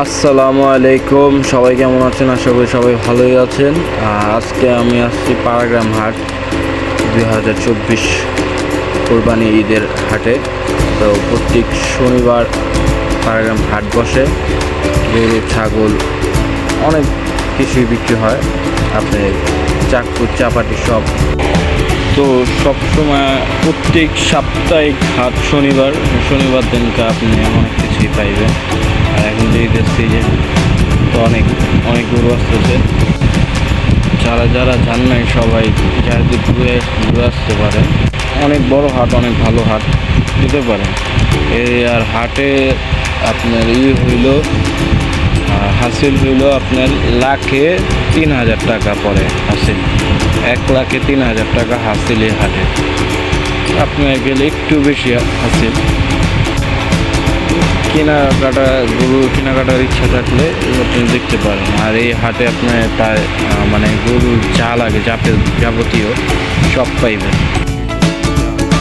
আসসালামু আলাইকুম, সবাই কেমন আছেন? আশা করি সবাই ভালোই আছেন। আজকে আমি আসছি পাড়াগ্রাম হাট 2024 কোরবানি ঈদের হাটে। তো প্রত্যেক শনিবার পাড়াগ্রাম হাট বসে। গরু, ছাগল অনেক কিছুই বিক্রি হয়, আপনার চাকপুর চাপাটি সব। তো সবসময় প্রত্যেক সাপ্তাহিক হাট শনিবার দিনকে আপনি অনেক কিছুই পাইবেন। আর এখন যে ঈদের সিজন, তো অনেক গরু আসতেছে। যারা যান নাই সবাই চারিদিক ঘুরে আসতে পারে। অনেক বড় হাট, অনেক ভালো হাট দিতে পারে এই। আর হাটে আপনার হইল হাসিল হইল আপনার লাখে 3,000 টাকা পড়ে। হাসিল 1,03,000 টাকা হাসিল এই হাটে। আপনার গেলে একটু বেশি হাসিল। কেনাকাটার ইচ্ছা থাকলে আপনি দেখতে পারেন। আর এই হাটে আপনার প্রায় গরুর যা লাগে যাবতীয় সব পাইবেন।